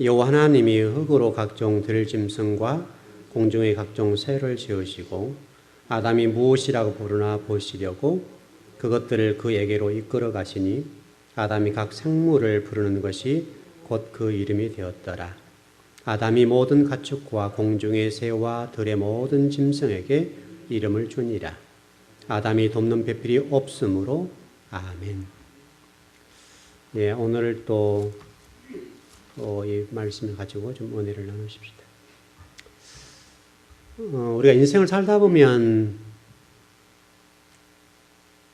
여호와 하나님이 흙으로 각종 들짐승과 공중의 각종 새를 지으시고 아담이 무엇이라고 부르나 보시려고 그것들을 그에게로 이끌어 가시니 아담이 각 생물을 부르는 것이 곧 그 이름이 되었더라. 아담이 모든 가축과 공중의 새와 들의 모든 짐승에게 이름을 주니라. 아담이 돕는 배필이 없으므로 아멘. 예, 오늘 또 이 말씀을 가지고 좀 은혜를 나누십시다. 우리가 인생을 살다 보면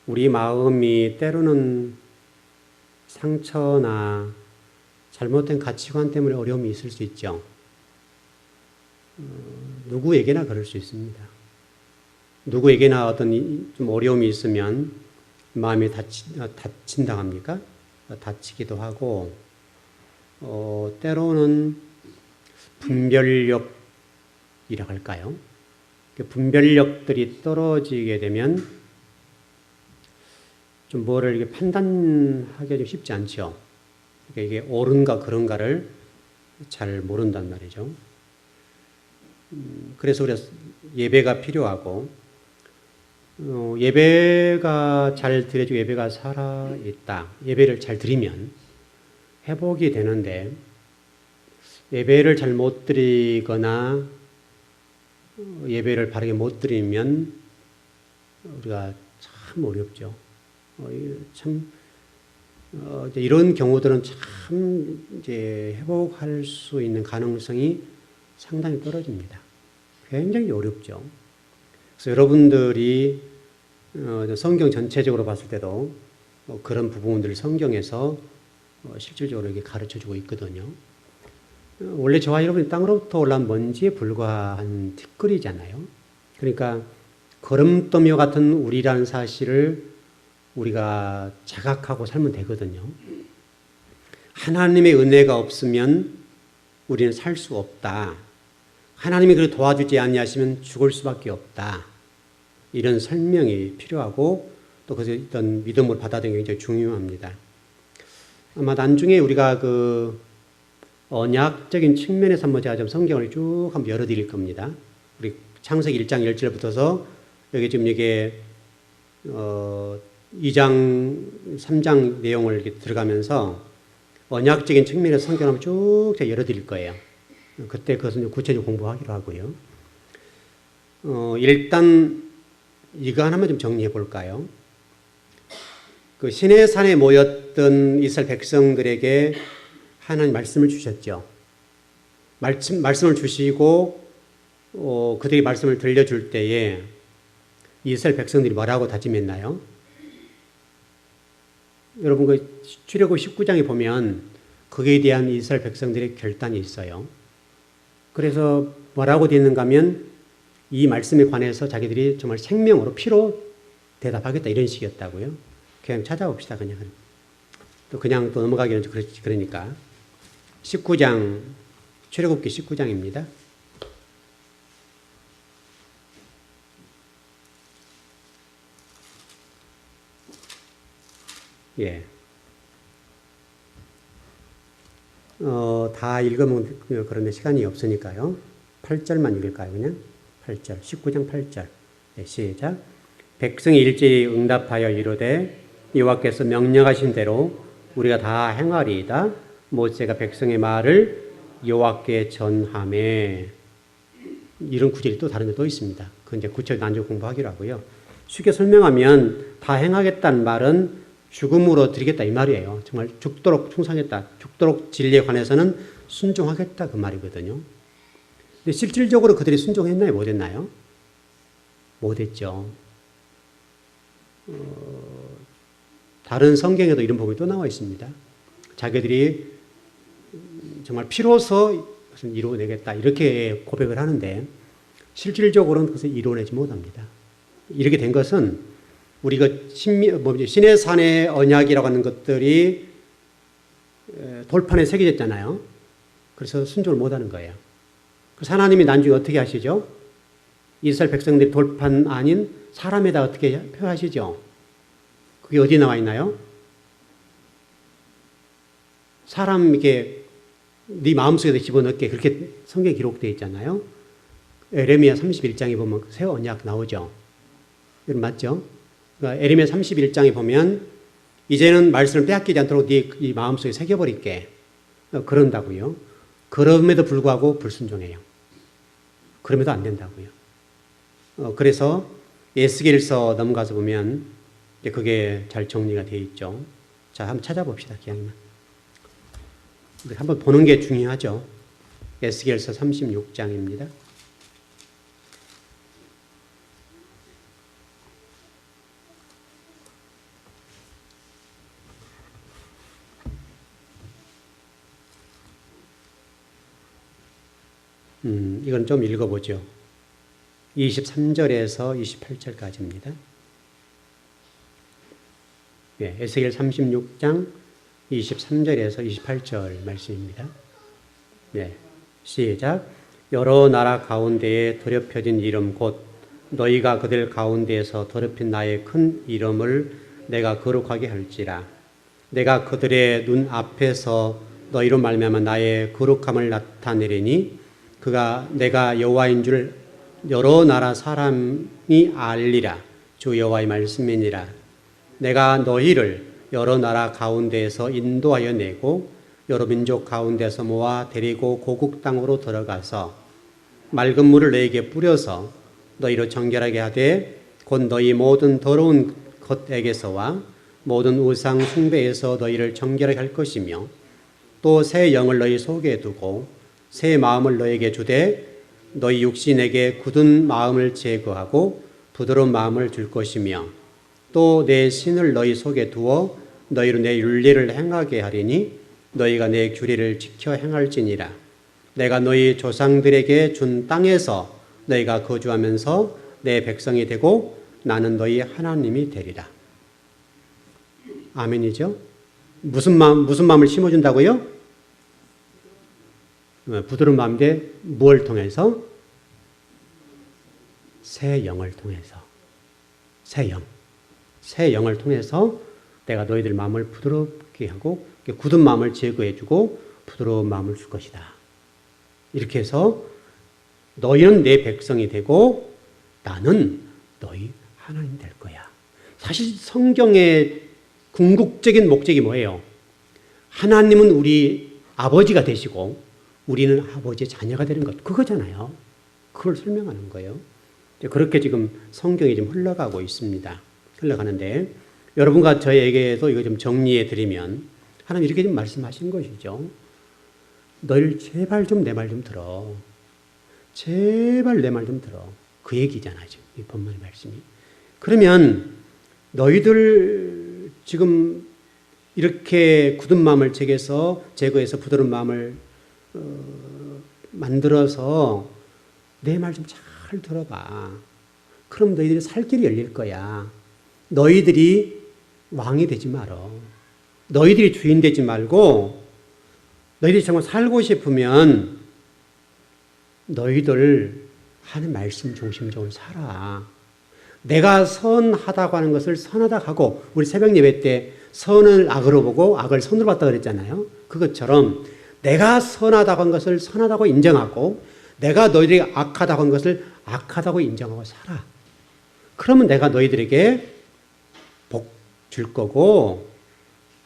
우리 마음이 때로는 상처나 잘못된 가치관 때문에 어려움이 있을 수 있죠. 누구에게나 그럴 수 있습니다. 누구에게나 어떤 좀 어려움이 있으면 마음이 다친다 합니까? 다치기도 하고, 때로는 분별력이라 할까요? 분별력들이 떨어지게 되면 좀 뭐를 이렇게 판단하기가 좀 쉽지 않죠. 그러니까 이게 옳은가 그런가를 잘 모른단 말이죠. 그래서 우리가 예배가 필요하고, 예배가 잘 드려지고 예배가 살아있다. 예배를 잘 드리면 회복이 되는데, 예배를 잘 못 드리거나 예배를 바르게 못 드리면 우리가 참 어렵죠. 이런 경우들은 참 이제 회복할 수 있는 가능성이 상당히 떨어집니다. 굉장히 어렵죠. 그래서 여러분들이 성경 전체적으로 봤을 때도 그런 부분들을 성경에서 실질적으로 이렇게 가르쳐 주고 있거든요. 원래 저와 여러분이 땅으로부터 올라온 먼지에 불과한 티끌이잖아요. 그러니까 거름더미와 같은 우리라는 사실을 우리가 자각하고 살면 되거든요. 하나님의 은혜가 없으면 우리는 살 수 없다. 하나님이 그를 도와주지 아니하시면 죽을 수밖에 없다. 이런 설명이 필요하고 또 그것에 어떤 믿음을 받아들이는 게 굉장히 중요합니다. 아마 나중에 우리가 그 언약적인 측면에서 한번 제가 좀 성경을 쭉 한번 열어드릴 겁니다. 우리 창세기 1장 10절부터서 여기 지금 이게 2장, 3장 내용을 이렇게 들어가면서 언약적인 측면에서 성경을 한번 쭉 제가 열어드릴 거예요. 그때 그것은 구체적으로 공부하기로 하고요. 일단 이거 하나만 좀 정리해 볼까요? 그 시내산에 모였던 이스라엘 백성들에게 하나님 말씀을 주셨죠. 말씀을 주시고 그들이 말씀을 들려줄 때에 이스라엘 백성들이 뭐라고 다짐했나요? 여러분 그 출애굽 19장에 보면 거기에 대한 이스라엘 백성들의 결단이 있어요. 그래서 뭐라고 되어 있는가 하면 이 말씀에 관해서 자기들이 정말 생명으로 피로 대답하겠다 이런 식이었다고요. 그냥 찾아봅시다. 그냥 또 넘어가기는 그러니까 19장 출애굽기 19장입니다. 예. 다 읽으면 그런데 시간이 없으니까요. 8절만 읽을까요, 그냥? 8절. 19장 8절. 네, 시작. 백성이 일제히 응답하여 이르되 여호와께서 명령하신 대로 우리가 다 행하리이다. 모세가 백성의 말을 여호와께 전하매. 이런 구절이 또 다른 데 또 있습니다. 그건 이제 구체적으로 나중에 공부하기로 하고요. 쉽게 설명하면 다 행하겠다는 말은 죽음으로 드리겠다 이 말이에요. 정말 죽도록 충성했다. 죽도록 진리에 관해서는 순종하겠다 그 말이거든요. 근데 실질적으로 그들이 순종했나요? 못했나요? 못했죠. 다른 성경에도 이런 부분이 또 나와 있습니다. 자기들이 정말 피로서 이루어내겠다 이렇게 고백을 하는데 실질적으로는 그것을 이루어내지 못합니다. 이렇게 된 것은 우리가 신의 산의 언약이라고 하는 것들이 돌판에 새겨졌잖아요. 그래서 순종을 못하는 거예요. 그래서 하나님이 나중에 어떻게 하시죠? 이스라엘 백성들이 돌판 아닌 사람에다 어떻게 표하시죠? 그게 어디 나와 있나요? 사람에게 네 마음속에도 집어넣게 그렇게 성경에 기록되어 있잖아요. 에레미야 31장에 보면 새 언약 나오죠. 여러분 맞죠? 그러니까 에레미야 31장에 보면 이제는 말씀을 빼앗기지 않도록 네 마음속에 새겨버릴게. 그런다고요. 그럼에도 불구하고 불순종해요. 그럼에도 안 된다고요. 그래서 에스겔서 넘어가서 보면 그게 잘 정리가 되어 있죠. 자, 한번 찾아봅시다. 기왕이면. 한번 보는 게 중요하죠. 에스겔서 36장입니다. 이건 좀 읽어보죠. 23절에서 28절까지입니다. 예, 에스겔 36장 23절에서 28절 말씀입니다. 예, 시작. 여러 나라 가운데에 더럽혀진 이름 곧 너희가 그들 가운데에서 더럽힌 나의 큰 이름을 내가 거룩하게 할지라. 내가 그들의 눈 앞에서 너희로 말미암아 나의 거룩함을 나타내리니 그가 내가 여호와인 줄 여러 나라 사람이 알리라. 주 여호와의 말씀이니라. 내가 너희를 여러 나라 가운데에서 인도하여 내고 여러 민족 가운데서 모아 데리고 고국 땅으로 들어가서 맑은 물을 너희에게 뿌려서 너희로 정결하게 하되 곧 너희 모든 더러운 것에게서와 모든 우상 숭배에서 너희를 정결하게 할 것이며 또 새 영을 너희 속에 두고 새 마음을 너희에게 주되 너희 육신에게 굳은 마음을 제거하고 부드러운 마음을 줄 것이며 또 내 신을 너희 속에 두어 너희로 내 윤리를 행하게 하리니 너희가 내 규례를 지켜 행할지니라. 내가 너희 조상들에게 준 땅에서 너희가 거주하면서 내 백성이 되고 나는 너희 하나님이 되리라. 아멘이죠? 무슨 마음을 심어준다고요? 부드러운 마음인데 무엇을 통해서? 새 영을 통해서. 새 영을 통해서 내가 너희들 마음을 부드럽게 하고 굳은 마음을 제거해주고 부드러운 마음을 줄 것이다. 이렇게 해서 너희는 내 백성이 되고 나는 너희 하나님 될 거야. 사실 성경의 궁극적인 목적이 뭐예요? 하나님은 우리 아버지가 되시고 우리는 아버지의 자녀가 되는 것. 그거잖아요. 그걸 설명하는 거예요. 그렇게 지금 성경이 좀 흘러가고 있습니다. 흘러가는데 여러분과 저에게도 이거 좀 정리해 드리면 하나님 이렇게 좀 말씀하신 것이죠. 널 제발 좀 내 말 좀 들어. 제발 내 말 좀 들어. 그 얘기잖아요. 지금 이 본문의 말씀이. 그러면 너희들 지금 이렇게 굳은 마음을 제거해서 부드러운 마음을 만들어서 내 말 좀 잘 들어봐. 그럼 너희들이 살 길이 열릴 거야. 너희들이 왕이 되지 말어. 너희들이 주인 되지 말고 너희들이 정말 살고 싶으면 너희들 하는 말씀 중심적으로 살아. 내가 선하다고 하는 것을 선하다고 하고 우리 새벽 예배 때 선을 악으로 보고 악을 선으로 봤다고 그랬잖아요. 그것처럼 내가 선하다고 한 것을 선하다고 인정하고 내가 너희들이 악하다고 한 것을 악하다고 인정하고 살아. 그러면 내가 너희들에게 복 줄 거고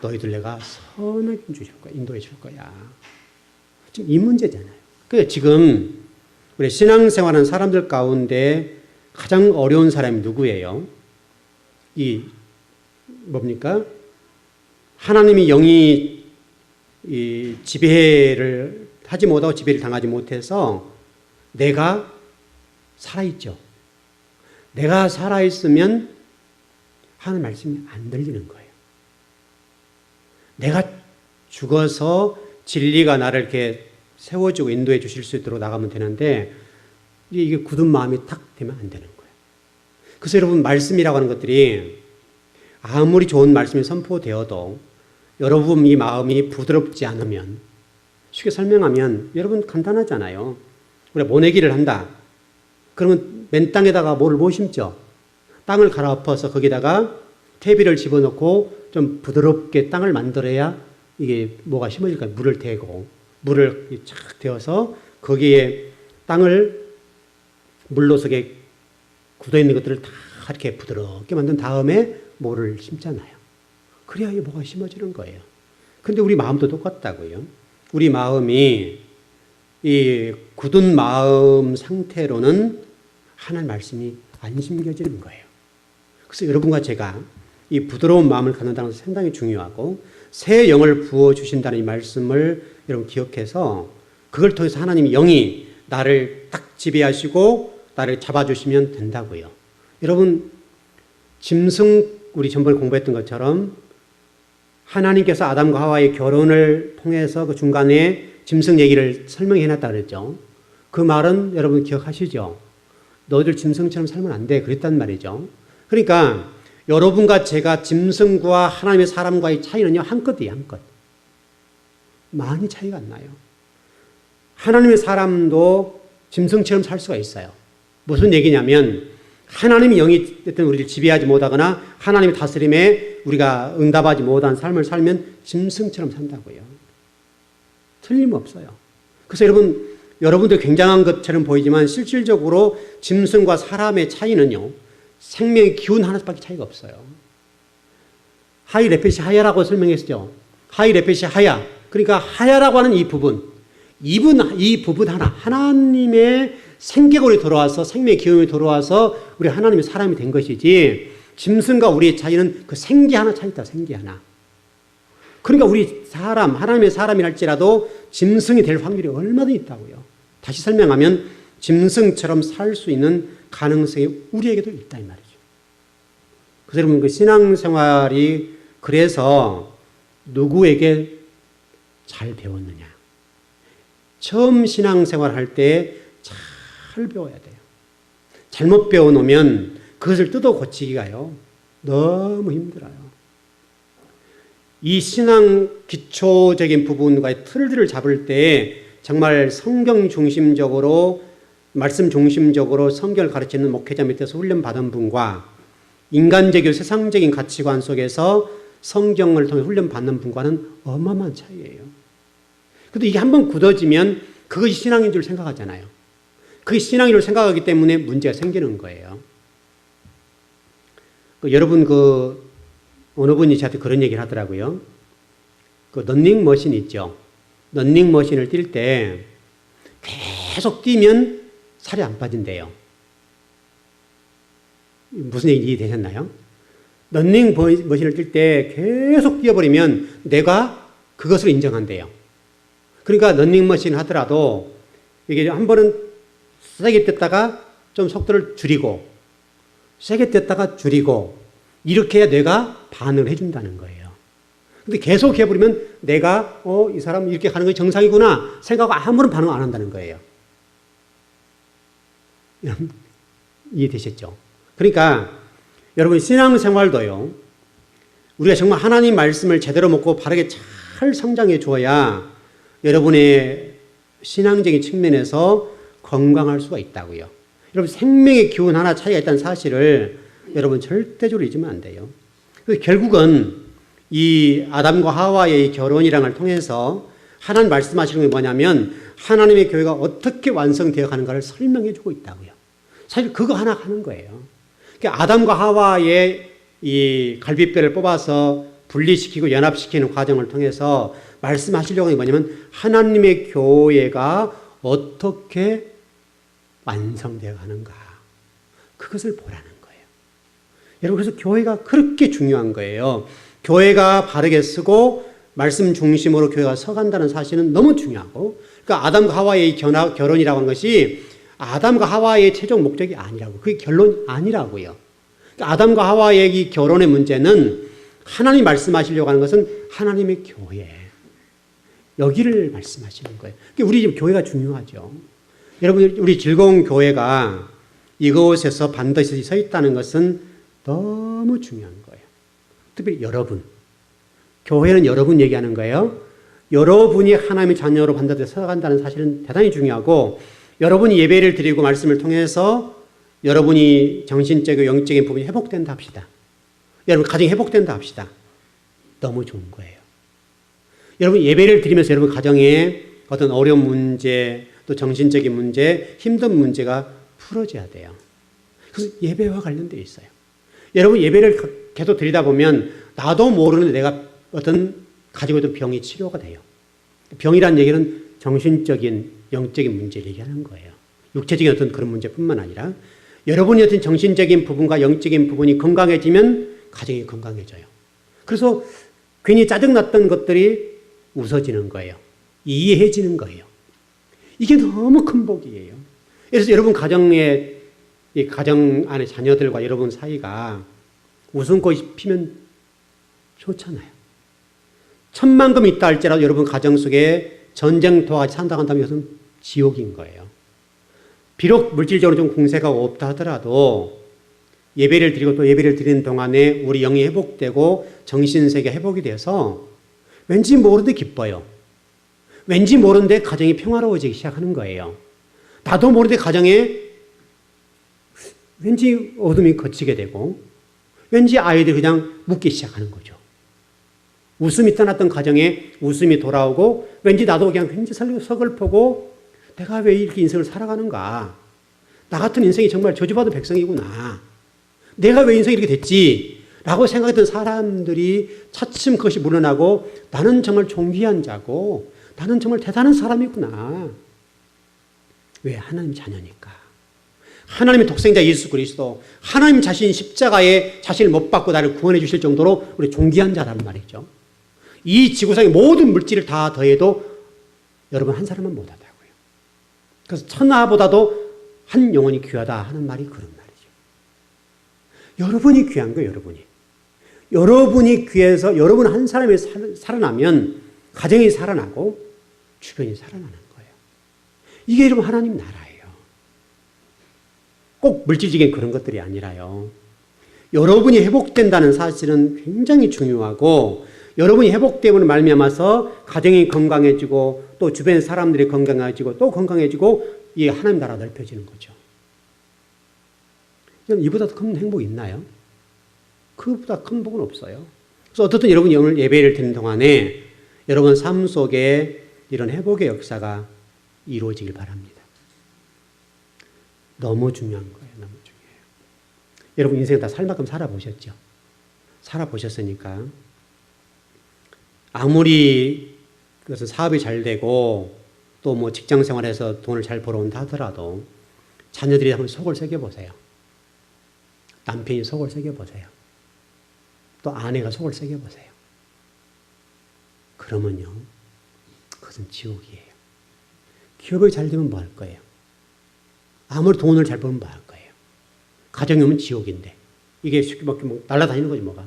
너희들 내가 선을 주실 거야. 인도해 줄 거야. 지금 이 문제잖아요. 그러니까 지금 우리 신앙생활하는 사람들 가운데 가장 어려운 사람이 누구예요? 뭡니까? 하나님이 영이 지배를 하지 못하고 지배를 당하지 못해서 내가 살아있죠. 내가 살아있으면 하는 말씀이 안 들리는 거예요. 내가 죽어서 진리가 나를 이렇게 세워주고 인도해 주실 수 있도록 나가면 되는데 이게 굳은 마음이 탁 되면 안 되는 거예요. 그래서 여러분 말씀이라고 하는 것들이 아무리 좋은 말씀이 선포되어도 여러분 이 마음이 부드럽지 않으면 쉽게 설명하면 여러분 간단하잖아요. 우리가 모내기를 한다. 그러면 맨 땅에다가 뭐를 못 심죠? 땅을 갈아엎어서 거기다가 퇴비를 집어넣고 좀 부드럽게 땅을 만들어야 이게 뭐가 심어질까요? 물을 대고 물을 착 데워서 거기에 땅을 물로 속에 굳어있는 것들을 다 이렇게 부드럽게 만든 다음에 모를 심잖아요. 그래야 이 뭐가 심어지는 거예요. 근데 우리 마음도 똑같다고요. 우리 마음이 이 굳은 마음 상태로는 하나님 말씀이 안 심겨지는 거예요. 그래서 여러분과 제가 이 부드러운 마음을 갖는다는 것은 상당히 중요하고 새 영을 부어주신다는 이 말씀을 여러분 기억해서 그걸 통해서 하나님이 영이 나를 딱 지배하시고 나를 잡아주시면 된다고요. 여러분 우리 전번에 공부했던 것처럼 하나님께서 아담과 하와의 결혼을 통해서 그 중간에 짐승 얘기를 설명해 놨다 그랬죠. 그 말은 여러분 기억하시죠? 너희들 짐승처럼 살면 안 돼. 그랬단 말이죠. 그러니까 여러분과 제가 짐승과 하나님의 사람과의 차이는요, 한끗이에요, 한끗. 많이 차이가 안 나요. 하나님의 사람도 짐승처럼 살 수가 있어요. 무슨 얘기냐면 하나님의 영이 우리를 지배하지 못하거나 하나님의 다스림에 우리가 응답하지 못한 삶을 살면 짐승처럼 산다고요. 틀림없어요. 그래서 여러분들 굉장한 것처럼 보이지만 실질적으로 짐승과 사람의 차이는요, 생명의 기운 하나밖에 차이가 없어요. 하이 레페시 하야라고 설명했죠. 하이 레페시 하야. 그러니까 하야라고 하는 이 부분 하나, 하나님의 생계골이 돌아와서 생명의 기운이 돌아와서 우리 하나님의 사람이 된 것이지 짐승과 우리의 차이는 그 생기 하나 차이 있다. 생기 하나. 그러니까 우리 사람, 하나님의 사람이랄지라도 짐승이 될 확률이 얼마나 있다고요. 다시 설명하면 짐승처럼 살 수 있는 가능성이 우리에게도 있다 이 말이죠. 그래서 여러분 그 신앙생활이 그래서 누구에게 잘 배웠느냐. 처음 신앙생활 할 때 잘 배워야 돼요. 잘못 배워놓으면 그것을 뜯어 고치기가요 너무 힘들어요. 이 신앙 기초적인 부분과의 틀들을 잡을 때 정말 성경 중심적으로 말씀 중심적으로 성경을 가르치는 목회자 밑에서 훈련받은 분과 인간적이고 세상적인 가치관 속에서 성경을 통해 훈련받는 분과는 어마어마한 차이예요. 그런데 이게 한번 굳어지면 그것이 신앙인 줄 생각하잖아요. 그게 신앙인 줄 생각하기 때문에 문제가 생기는 거예요. 여러분 어느 분이 저한테 그런 얘기를 하더라고요. 런닝머신 있죠. 런닝머신을 뛸 때 계속 뛰면 살이 안 빠진대요. 무슨 얘기 이해되셨나요? 런닝머신을 뛸 때 계속 뛰어버리면 내가 그것을 인정한대요. 그러니까 런닝머신 하더라도 이게 한 번은 세게 뛰었다가 좀 속도를 줄이고 세게 뛰었다가 줄이고 이렇게 해야 뇌가 반응을 해준다는 거예요. 근데 계속 해버리면 내가 이 사람 이렇게 가는 게 정상이구나 생각하고 아무런 반응 안 한다는 거예요. 이해되셨죠? 그러니까 여러분 신앙생활도요. 우리가 정말 하나님 말씀을 제대로 먹고 바르게 잘 성장해 줘야 여러분의 신앙적인 측면에서 건강할 수가 있다고요. 여러분 생명의 기운 하나 차이가 있다는 사실을 여러분 절대적으로 잊으면 안 돼요. 그래서 결국은 이 아담과 하와의 결혼이라는 걸 통해서 하나님 말씀하시는 게 뭐냐면 하나님의 교회가 어떻게 완성되어 가는가를 설명해 주고 있다고요. 사실 그거 하나 하는 거예요. 그러니까 아담과 하와의 이 갈비뼈를 뽑아서 분리시키고 연합시키는 과정을 통해서 말씀하시려고 하는 게 뭐냐면 하나님의 교회가 어떻게 완성되어 가는가. 그것을 보라는 거예요. 여러분 그래서 교회가 그렇게 중요한 거예요. 교회가 바르게 서고 말씀 중심으로 교회가 서간다는 사실은 너무 중요하고 그러니까 아담과 하와의 결혼이라고 하는 것이 아담과 하와의 최종 목적이 아니라고. 그게 결론 아니라고요. 그러니까 아담과 하와의 이 결혼의 문제는 하나님이 말씀하시려고 하는 것은 하나님의 교회. 여기를 말씀하시는 거예요. 그러니까 우리 지금 교회가 중요하죠. 여러분 우리 즐거운 교회가 이곳에서 반드시 서 있다는 것은 너무 중요한 거예요. 특별히 여러분. 교회는 여러분 얘기하는 거예요. 여러분이 하나님의 자녀로 반드시 서간다는 사실은 대단히 중요하고 여러분이 예배를 드리고 말씀을 통해서 여러분이 정신적이고 영적인 부분이 회복된다 합시다. 여러분 가정이 회복된다 합시다. 너무 좋은 거예요. 여러분 예배를 드리면서 여러분 가정에 어떤 어려운 문제, 또 정신적인 문제, 힘든 문제가 풀어져야 돼요. 그래서 예배와 관련되어 있어요. 여러분 예배를 계속 드리다 보면 나도 모르는 내가 어떤 가지고 있던 병이 치료가 돼요. 병이라는 얘기는 정신적인, 영적인 문제를 얘기하는 거예요. 육체적인 어떤 그런 문제뿐만 아니라 여러분이 어떤 정신적인 부분과 영적인 부분이 건강해지면 가정이 건강해져요. 그래서 괜히 짜증났던 것들이 웃어지는 거예요. 이해해지는 거예요. 이게 너무 큰 복이에요. 그래서 여러분 가정에, 이 가정 안에 자녀들과 여러분 사이가 웃음꽃이 피면 좋잖아요. 천만금 있다 할지라도 여러분 가정 속에 전쟁터와 같이 산다고 한다면 이것은 지옥인 거예요. 비록 물질적으로 좀 공세가 없다 하더라도 예배를 드리고 또 예배를 드리는 동안에 우리 영이 회복되고 정신세계 회복이 돼서 왠지 모르는데 기뻐요. 왠지 모르는데 가정이 평화로워지기 시작하는 거예요. 나도 모르는데 가정에 왠지 어둠이 걷히게 되고 왠지 아이들이 그냥 묻기 시작하는 거죠. 웃음이 떠났던 가정에 웃음이 돌아오고 왠지 나도 그냥 왠지 서글프고 내가 왜 이렇게 인생을 살아가는가. 나 같은 인생이 정말 저주받은 백성이구나. 내가 왜 인생이 이렇게 됐지? 라고 생각했던 사람들이 차츰 그것이 물러나고 나는 정말 존귀한 자고 나는 정말 대단한 사람이구나. 왜? 하나님 자녀니까. 하나님의 독생자 예수 그리스도, 하나님 자신 십자가에 자신을 못 박고 나를 구원해 주실 정도로 우리 존귀한 자란 말이죠. 이 지구상의 모든 물질을 다 더해도 여러분 한 사람은 못하다고요. 그래서 천하보다도 한 영혼이 귀하다 하는 말이 그런 말이죠. 여러분이 귀한 거예요. 여러분이 귀해서 여러분 한 사람이 살아나면 가정이 살아나고 주변이 살아나는 거예요. 이게 여러분 하나님 나라예요. 꼭 물질적인 그런 것들이 아니라요. 여러분이 회복된다는 사실은 굉장히 중요하고 여러분이 회복됨으로 말미암아서 가정이 건강해지고 또 주변 사람들이 건강해지고 또 건강해지고 이 하나님 나라가 넓혀지는 거죠. 이보다 더 큰 행복이 있나요? 그보다 큰 복은 없어요. 그래서 어떻든 여러분이 오늘 예배를 드리는 동안에 여러분 삶 속에 이런 회복의 역사가 이루어지길 바랍니다. 너무 중요한 거예요. 너무 중요해요. 여러분 인생 다 살 만큼 살아보셨죠? 살아보셨으니까 아무리 그것은 사업이 잘 되고 또 뭐 직장 생활에서 돈을 잘 벌어온다 하더라도 자녀들이 한번 속을 새겨보세요. 남편이 속을 새겨보세요. 또 아내가 속을 새겨보세요. 그러면요, 그것은 지옥이에요. 기업이 잘 되면 뭐 할 거예요? 아무리 돈을 잘 벌면 뭐 할 거예요? 가정이 오면 지옥인데 이게 쉽게 막 날아다니는 거지 뭐가.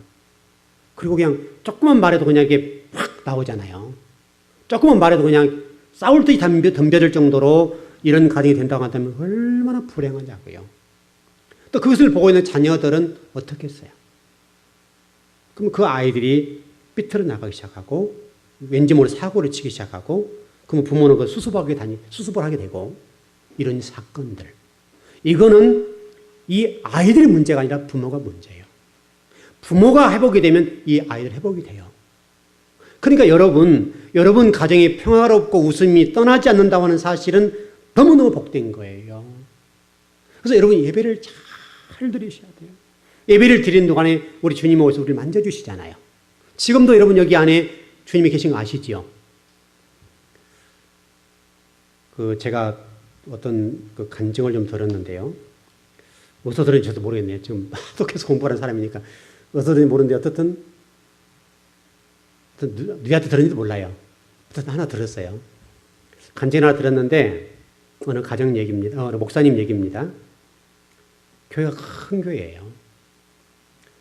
그리고 그냥 조금만 말해도 그냥 이게 확 나오잖아요. 조금만 말해도 그냥 싸울 듯이 덤벼들 정도로 이런 가정이 된다고 한다면 얼마나 불행하냐고요. 또 그것을 보고 있는 자녀들은 어떻게 했어요? 그럼 그 아이들이 삐뚤어 나가기 시작하고 왠지 모르게 사고를 치기 시작하고 그러면 부모는 그 수습을 하게 되고 이런 사건들. 이거는 이 아이들의 문제가 아니라 부모가 문제예요. 부모가 회복이 되면 이 아이들 회복이 돼요. 그러니까 여러분 가정이 평화롭고 웃음이 떠나지 않는다고 하는 사실은 너무너무 복된 거예요. 그래서 여러분 예배를 잘 드리셔야 돼요. 예배를 드리는 동안에 우리 주님이 오셔서 우리를 만져주시잖아요. 지금도 여러분 여기 안에 주님이 계신 거 아시지요? 제가 어떤 간증을 좀 들었는데요. 어디서 들었는지 저도 모르겠네요. 지금 하도 계속 공부하는 사람이니까. 어디서 들었는지 모르는데 어떻든 누구한테 들었는지도 몰라요. 어쨌든 하나 들었어요. 간증 하나 들었는데 어느 가정 얘기입니다. 어느 목사님 얘기입니다. 교회가 큰 교회예요.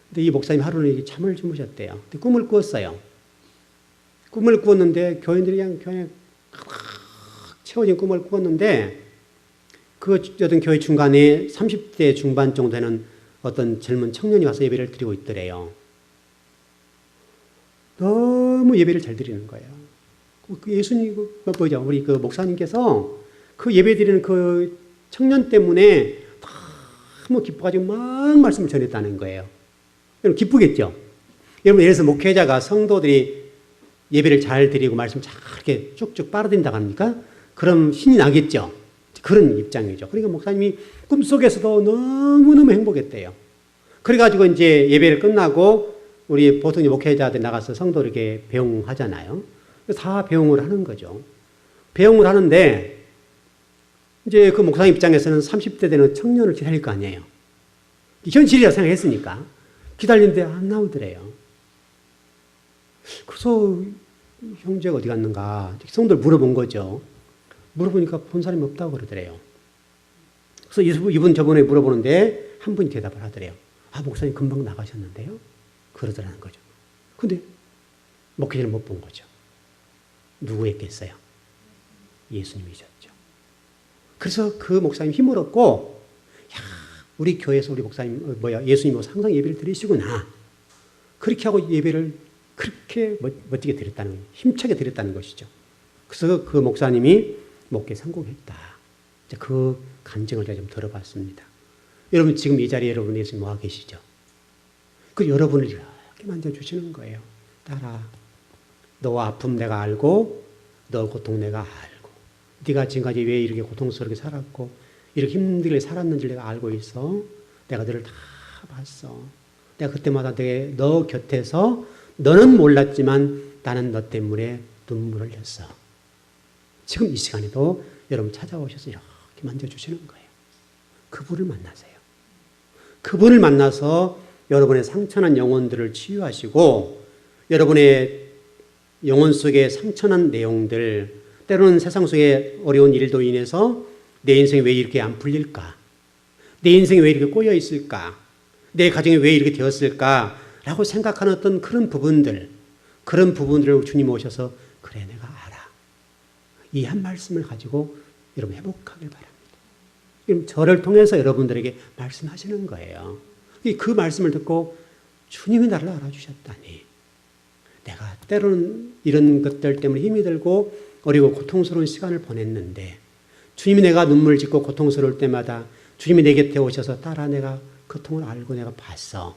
근데 이 목사님 하루는 잠을 주무셨대요. 근데 꿈을 꾸었어요. 꿈을 꾸었는데 교인들이 그냥 교회에 채워진 꿈을 꾸었는데 그 어떤 교회 중간에 30대 중반 정도 되는 어떤 젊은 청년이 와서 예배를 드리고 있더래요. 너무 예배를 잘 드리는 거예요. 예수님, 우리 그 목사님께서 그 예배 드리는 그 청년 때문에 너무 기뻐가지고 막 말씀을 전했다는 거예요. 여러분 기쁘겠죠? 여러분 예를 들어서 목회자가 성도들이 예배를 잘 드리고 말씀 잘 이렇게 쭉쭉 빨아들인다고 합니까? 그럼 신이 나겠죠. 그런 입장이죠. 그러니까 목사님이 꿈속에서도 너무너무 행복했대요. 그래가지고 이제 예배를 끝나고 우리 보통 목회자들 나가서 성도 이렇게 배웅하잖아요. 다 배웅을 하는 거죠. 배웅을 하는데 이제 그 목사님 입장에서는 30대 되는 청년을 기다릴 거 아니에요. 현실이라고 생각했으니까 기다리는데 안 나오더래요. 그래서 형제가 어디 갔는가 성도를 물어본 거죠. 물어보니까 본 사람이 없다고 그러더래요. 그래서 이분 저번에 물어보는데 한 분이 대답을 하더래요. 아, 목사님 금방 나가셨는데요? 그러더라는 거죠. 근데 목회자를 못 본 거죠. 누구였겠어요? 예수님이셨죠. 그래서 그 목사님 힘을 얻고, 야, 우리 교회에서 우리 목사님, 예수님 항상 예배를 드리시구나. 그렇게 하고 예배를 그렇게 멋지게 드렸다는 거예요. 힘차게 드렸다는 것이죠. 그래서 그 목사님이 목회에 성공했다. 그 간증을 제가 좀 들어봤습니다. 여러분 지금 이 자리에 여러분 예수님 와 계시죠? 그 여러분을 이렇게 만져주시는 거예요. 딸아, 너와 아픔 내가 알고 너 고통 내가 알고 네가 지금까지 왜 이렇게 고통스럽게 살았고 이렇게 힘들게 살았는지 내가 알고 있어. 내가 너를 다 봤어. 내가 그때마다 너 곁에서 너는 몰랐지만 나는 너 때문에 눈물을 흘렸어. 지금 이 시간에도 여러분 찾아오셔서 이렇게 만져주시는 거예요. 그분을 만나세요. 그분을 만나서 여러분의 상처난 영혼들을 치유하시고 여러분의 영혼 속에 상처난 내용들, 때로는 세상 속의 어려운 일도 인해서 내 인생이 왜 이렇게 안 풀릴까? 내 인생이 왜 이렇게 꼬여 있을까? 내 가정이 왜 이렇게 되었을까? 라고 생각하는 어떤 그런 부분들을 주님 오셔서 그래 내가 알아. 이 한 말씀을 가지고 여러분 회복하길 바랍니다. 지금 저를 통해서 여러분들에게 말씀하시는 거예요. 그 말씀을 듣고 주님이 나를 알아주셨다니. 내가 때로는 이런 것들 때문에 힘이 들고 어리고 고통스러운 시간을 보냈는데 주님이 내가 눈물을 짓고 고통스러울 때마다 주님이 내 곁에 오셔서 딸아 내가 고통을 알고 내가 봤어.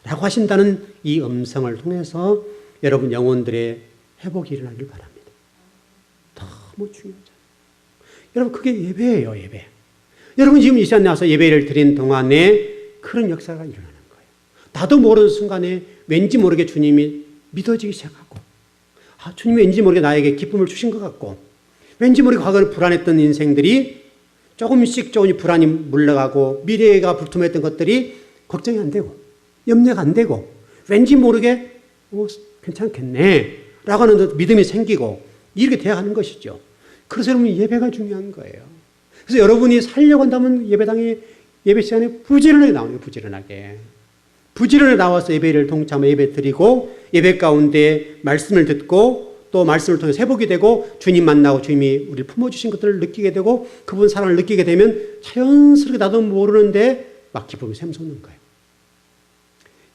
라고 하신다는 이 음성을 통해서 여러분 영혼들의 회복이 일어나길 바랍니다. 너무 중요하죠. 여러분 그게 예배예요. 예배. 여러분 지금 이 시간 나와서 예배를 드린 동안에 그런 역사가 일어나는 거예요. 나도 모르는 순간에 왠지 모르게 주님이 믿어지기 시작하고 주님이 왠지 모르게 나에게 기쁨을 주신 것 같고 왠지 모르게 과거에 불안했던 인생들이 조금씩 불안이 물러가고 미래가 불투명했던 것들이 걱정이 안 되고 염려가 안 되고 왠지 모르게 괜찮겠네 라고 하는 믿음이 생기고 이렇게 돼야하는 것이죠. 그래서 여러분 예배가 중요한 거예요. 그래서 여러분이 살려고 한다면 예배 시간에 부지런하게 나오는 거예요. 부지런하게 나와서 예배를 동참해 예배 드리고 예배 가운데 말씀을 듣고 또 말씀을 통해 회복이 되고 주님 만나고 주님이 우리를 품어주신 것들을 느끼게 되고 그분 사랑을 느끼게 되면 자연스럽게 나도 모르는데 막 기쁨이 샘솟는 거예요.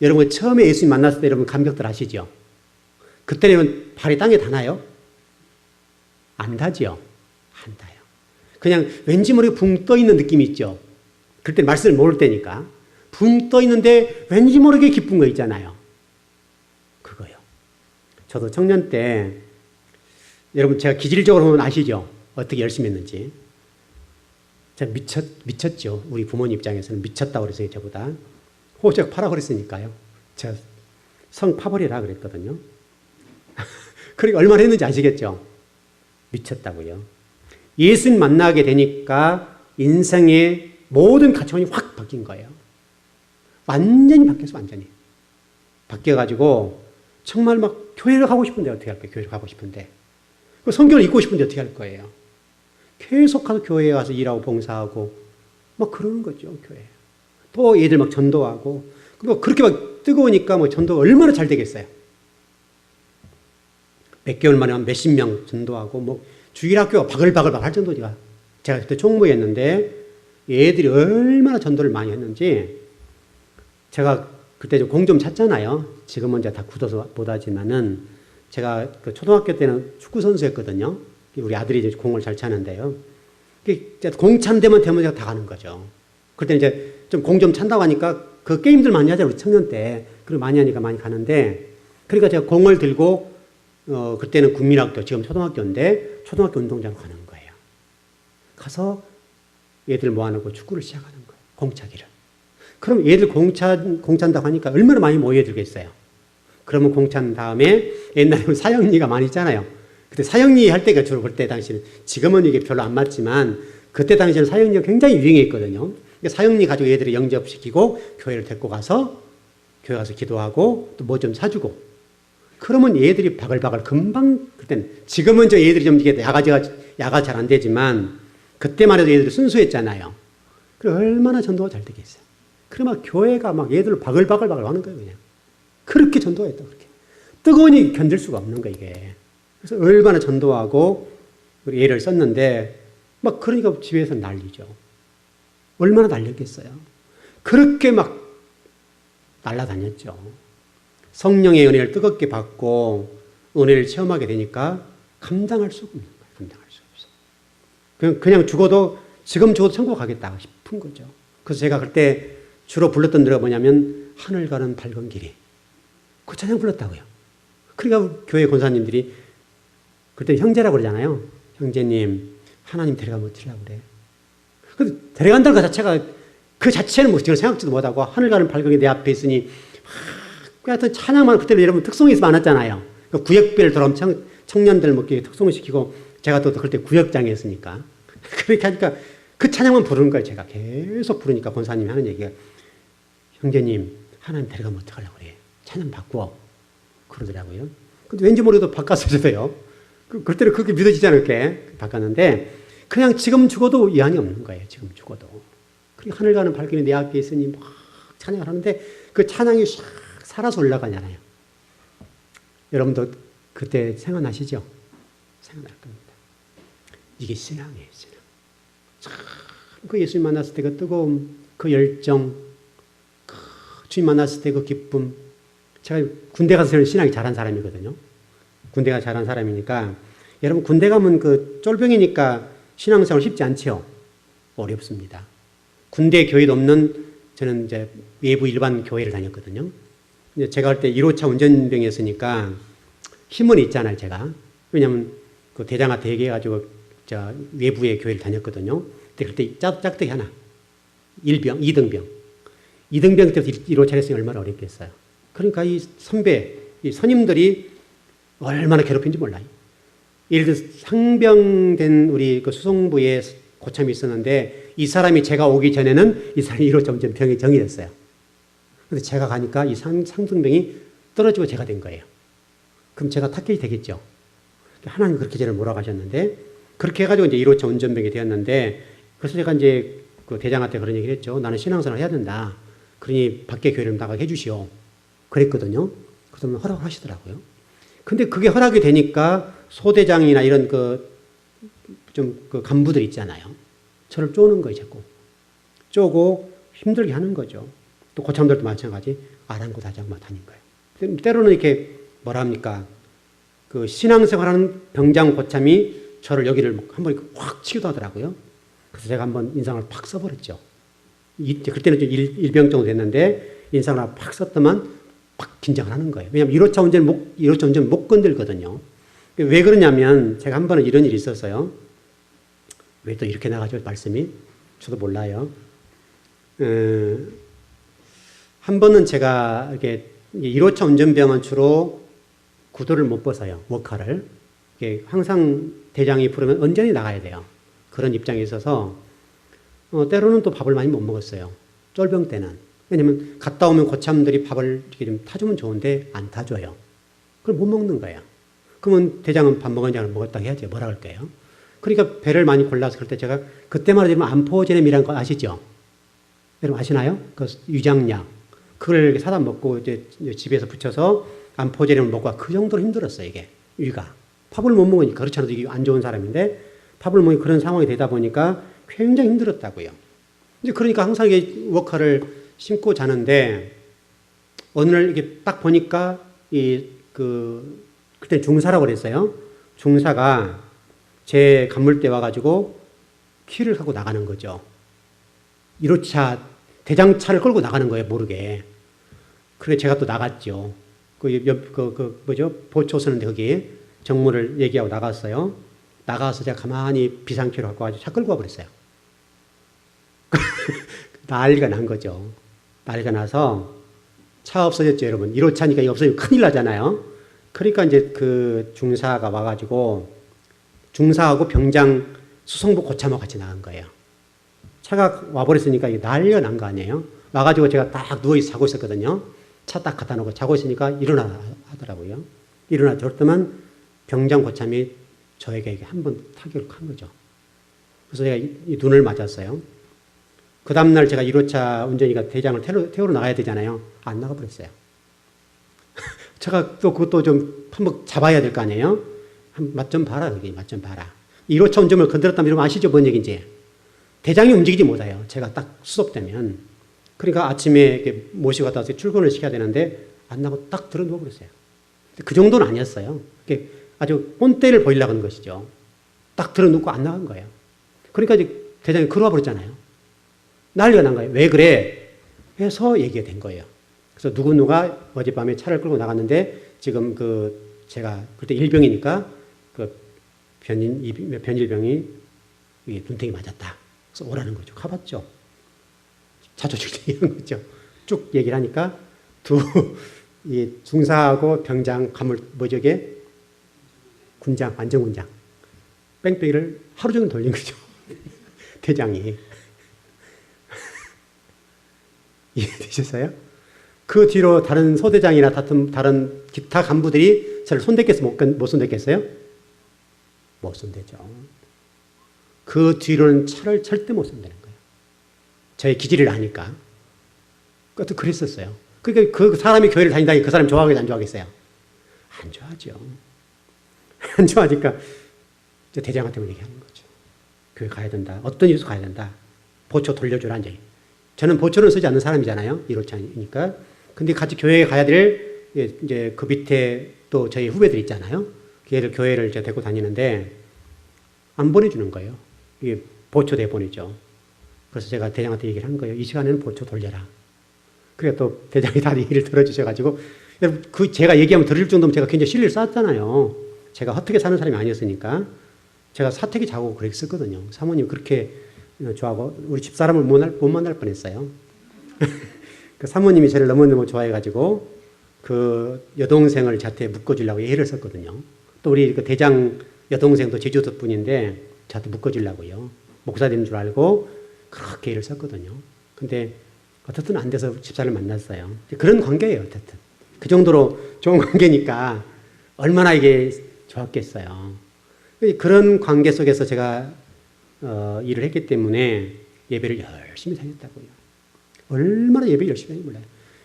여러분 처음에 예수님 만났을 때 여러분 감격들 아시죠? 그때는 발이 땅에 닿나요? 안 닿죠? 안 닿아요. 그냥 왠지 모르게 붕 떠 있는 느낌이 있죠? 그때 말씀을 모를 때니까 붕 떠 있는데 왠지 모르게 기쁜 거 있잖아요. 그거요. 저도 청년 때 여러분 제가 기질적으로 보면 아시죠? 어떻게 열심히 했는지. 제가 미쳤죠. 우리 부모님 입장에서는 미쳤다고 그랬어요. 저보다. 호적 파라고 그랬으니까요. 제가 성 파버리라 그랬거든요. 그러니까 얼마나 했는지 아시겠죠? 미쳤다고요. 예수님 만나게 되니까 인생의 모든 가치관이 확 바뀐 거예요. 완전히 바뀌었어. 완전히. 바뀌어가지고 정말 막 교회를 가고 싶은데 어떻게 할 거예요? 교회를 가고 싶은데. 성경을 읽고 싶은데 어떻게 할 거예요? 계속 가서 교회에 가서 일하고 봉사하고 막 그러는 거죠. 교회. 또 얘들 막 전도하고 뭐 그렇게 막 뜨거우니까 뭐 전도가 얼마나 잘 되겠어요. 몇 개월 만에 몇십 명 전도하고 뭐 주일학교가 바글바글 할 정도니까 제가 그때 총무였는데 얘들이 얼마나 전도를 많이 했는지 제가 그때 공 좀 찼잖아요. 지금은 이제 다 굳어서 못하지만은 제가 그 초등학교 때는 축구 선수였거든요. 우리 아들이 이제 공을 잘 차는데요. 공 찬 데만 되면 제가 다 가는 거죠. 그때 이제 좀 공 좀 찬다고 하니까 그 게임들 많이 하잖아요. 우리 청년 때. 그리고 많이 하니까 많이 가는데 그러니까 제가 공을 들고 그때는 국민학교, 지금 초등학교인데 초등학교 운동장 가는 거예요. 가서 애들 모아놓고 축구를 시작하는 거예요. 공차기를. 그럼 애들 공찬다고 하니까 얼마나 많이 모여들겠어요. 그러면 공찬 다음에 옛날에 사형리가 많이 있잖아요. 그때 사형리 할 때가 주로 그때 당시는, 지금은 이게 별로 안 맞지만 그때 당시에는 사형리가 굉장히 유행했거든요. 그러니까 사형리 가지고 애들을 영접시키고 교회를 데리고 가서 교회 가서 기도하고 또 뭐 좀 사주고, 그러면 얘들이 바글바글 금방, 그때는, 지금은 저 얘들이 좀 이게 야가 잘 안 되지만 그때만 해도 얘들이 순수했잖아요. 그래 얼마나 전도가 잘 되겠어요. 그러면 교회가 막 얘들을 바글바글 하는 거예요, 그냥. 그렇게 전도했다, 그렇게. 뜨거우니 견딜 수가 없는 거예요, 이게. 그래서 얼마나 전도하고 애를 썼는데, 막 그러니까 집에서 난리죠. 얼마나 날렸겠어요. 그렇게 막 날아다녔죠. 성령의 은혜를 뜨겁게 받고 은혜를 체험하게 되니까 감당할 수가 없는 거예요. 감당할 수 없어. 그냥 죽어도, 지금 죽어도 천국 가겠다 싶은 거죠. 그래서 제가 그때 주로 불렀던 노래가 뭐냐면 하늘 가는 밝은 길이, 그 찬양 불렀다고요. 그러니까 교회 권사님들이 그때 형제라고 그러잖아요. 형제님, 하나님 데려가면 어쩌려고 그래. 근데 데려간다는 것 자체가, 그 자체는 뭐 제가 생각지도 못하고, 하늘 가는 밝은 길이 내 앞에 있으니 하여튼 찬양만, 그때는 여러분 특송이 많았잖아요. 그 구역별 돌아오면 청년들 먹기 특송을 시키고, 제가 또 그때 구역장이었으니까. 그렇게 하니까 그 찬양만 부르는 거예요. 제가 계속 부르니까 권사님이 하는 얘기가, 형제님, 하나님 데려가면 어떡하려고 그래. 찬양 바꾸어. 그러더라고요. 근데 왠지 모르도 바꿨어요. 그때는 그렇게 믿어지지 않을게 바꿨는데, 그냥 지금 죽어도 이한이 없는 거예요. 지금 죽어도. 그리고 하늘 가는 밝음이 내 앞에 있으니 막 찬양을 하는데, 그 찬양이 샥 살아서 올라가잖아요. 여러분도 그때 생각나시죠? 생각날 겁니다. 이게 신앙이에요, 신앙. 참, 그 예수님 만났을 때 그 뜨거움, 그 열정, 그 주님 만났을 때 그 기쁨. 제가 군대 가서 신앙이 잘한 사람이거든요. 군대가 잘한 사람이니까, 여러분 군대 가면 그 쫄병이니까 신앙생활 쉽지 않죠. 어렵습니다. 군대 교회도 없는, 저는 이제 외부 일반 교회를 다녔거든요. 제가 할 때 1호차 운전병이었으니까 힘은 있잖아요, 제가. 왜냐면 그 대장한테 얘기해가지고 외부의 교회를 다녔거든요. 그때 짝대기 하나. 1병, 2등병. 2등병 때부터 1호차를 했으니 얼마나 어렵겠어요. 그러니까 이 선배, 이 선임들이 얼마나 괴롭힌지 몰라요. 예를 들어서 상병된 우리 그 수송부에 고참이 있었는데, 이 사람이 제가 오기 전에는 이 사람이 1호차 운전병이 정해졌어요. 근데 제가 가니까 이 상등병이 떨어지고 제가 된 거예요. 그럼 제가 타겟이 되겠죠. 하나님 그렇게 저를 몰아가셨는데, 그렇게 해가지고 이제 1호차 운전병이 되었는데, 그래서 제가 이제 그 대장한테 그런 얘기를 했죠. 나는 신앙생활 해야 된다. 그러니 밖에 교회를 나가게 해주시오. 그랬거든요. 그러면 허락을 하시더라고요. 근데 그게 허락이 되니까 소대장이나 이런 좀 간부들 있잖아요. 저를 쪼는 거예요, 자꾸. 쪼고 힘들게 하는 거죠. 또 고참들도 마찬가지, 아랑곳하장 막 다닌 거예요. 때로는 이렇게 뭐라 합니까? 그 신앙생활하는 병장 고참이 저를 여기를 한번 확 치기도 하더라고요. 그래서 제가 한번 인상을 팍 써버렸죠. 그때는 좀 일병 정도 됐는데 인상을 팍 썼더만 팍 긴장을 하는 거예요. 왜냐하면 1호차 운전 못 건들거든요. 왜 그러냐면, 제가 한 번은 이런 일이 있었어요. 왜 또 이렇게 나가죠, 말씀이? 저도 몰라요. 한 번은 제가 이렇게 1호차 운전병은 주로 구두를 못 벗어요, 워카를. 항상 대장이 부르면 언제니 나가야 돼요. 그런 입장에 있어서 때로는 또 밥을 많이 못 먹었어요. 쫄병 때는. 왜냐면 갔다 오면 고참들이 밥을 이렇게 좀 타주면 좋은데 안 타줘요. 그럼 못 먹는 거예요. 그러면 대장은 밥 먹었냐 먹었다고 해야지 뭐라 할까요? 그러니까 배를 많이 골라서 그럴 때 제가 그때만 해도 암포제넴이라는 거 아시죠? 여러분 아시나요? 그 위장약. 그걸 사다 먹고 이제 집에서 붙여서 암포제넴을 먹고, 그 정도로 힘들었어요, 이게. 위가. 밥을 못 먹으니까. 그렇지 않아도 이게 안 좋은 사람인데 밥을 먹으니 그런 상황이 되다 보니까 굉장히 힘들었다고요. 이제 그러니까 항상 이게 워커를 신고 자는데, 어느 날 이게 딱 보니까 그때 중사라고 그랬어요. 중사가 제 간물대 와가지고 키를 갖고 나가는 거죠. 1호차 대장차를 끌고 나가는 거예요, 모르게. 그래 제가 또 나갔죠. 뭐죠? 보초 서는데 거기 정무를 얘기하고 나갔어요. 나가서 제가 가만히 비상키로 갖고 와서 차 끌고 와버렸어요. 난리가 난 거죠. 난리가 나서 차 없어졌죠, 여러분. 1호차니까 이거 없어지면 큰일 나잖아요. 그러니까 이제 그 중사가 와가지고 중사하고 병장 수송부 고참하고 같이 나간 거예요. 차가 와버렸으니까 이게 난리가 난 거 아니에요. 와가지고 제가 딱 누워있어 자고 있었거든요. 차 딱 갖다 놓고 자고 있으니까 일어나 하더라고요. 일어나 줬더만 병장 고참이 저에게 한 번 타격을 한 거죠. 그래서 제가 이 눈을 맞았어요. 그 다음날 제가 1호차 운전이가 대장을 태우러 나가야 되잖아요. 안 나가버렸어요. 제가 또 그것도 좀 한번 잡아야 될 거 아니에요? 맛 좀 봐라, 여기 맛 좀 봐라. 1호차 운전을 건드렸다면 이러면 아시죠? 뭔 얘기인지. 대장이 움직이지 못해요. 제가 딱 수속되면. 그러니까 아침에 이렇게 모시고 갔다 와서 출근을 시켜야 되는데 안 나고 딱 들어 누워버렸어요. 그 정도는 아니었어요. 아주 꼰대를 보이려고 하는 것이죠. 딱 들어 눕고 안 나간 거예요. 그러니까 이제 대장이 걸어와 버렸잖아요. 난리가 난 거예요. 왜 그래? 해서 얘기가 된 거예요. 그래서 누가 어젯밤에 차를 끌고 나갔는데 지금 제가 그때 일병이니까 변일병이 눈탱이 맞았다. 그래서 오라는 거죠. 가봤죠. 자초지종 이런 거죠. 쭉 얘기를 하니까 이 중사하고 병장 뭐저게 군장, 안전군장 뺑뺑이를 하루 종일 돌린 거죠. 대장이. 이해되셨어요? 그 뒤로 다른 소대장이나 다른 기타 간부들이 저를 손댔겠어요? 못 손댔겠어요? 못 손대죠. 그 뒤로는 차를 절대 못 손대는 거예요. 저의 기질을 아니까. 그것도 그랬었어요. 그러니까 그 사람이 교회를 다닌다니 그 사람이 좋아하겠어요? 안 좋아하겠어요? 안 좋아하죠. 안 좋아하니까 대장한테 얘기하는 거죠. 교회 가야 된다. 어떤 이유에서 가야 된다. 보초 돌려주라. 이제. 저는 보초는 쓰지 않는 사람이잖아요. 1호차니까. 근데 같이 교회에 가야 될, 이제 그 밑에 또 저희 후배들 있잖아요. 걔를 교회를 제가 데리고 다니는데 안 보내주는 거예요. 이게 보초 대본이죠. 그래서 제가 대장한테 얘기를 한 거예요. 이 시간에는 보초 돌려라. 그래 또 대장이 다 얘기를 들어주셔가지고, 제가 얘기하면 들을 정도면 제가 굉장히 신뢰를 쌓았잖아요. 제가 헛되게 사는 사람이 아니었으니까. 제가 사택이 자고 그랬었거든요. 사모님 그렇게 좋아하고, 우리 집사람을 못 만날 뻔했어요. 그 사모님이 저를 너무너무 좋아해가지고, 그 여동생을 저한테 묶어주려고 애를 썼거든요. 또 우리 그 대장 여동생도 제주도 분인데, 저한테 묶어주려고요. 목사 되는 줄 알고, 그렇게 애를 썼거든요. 근데, 어떻든 안 돼서 집사를 만났어요. 그런 관계예요, 어쨌든. 그 정도로 좋은 관계니까, 얼마나 이게 좋았겠어요. 그런 관계 속에서 제가 일을 했기 때문에 예배를 열심히 다녔다고요. 얼마나 예배를 열심히 하는지 몰라요.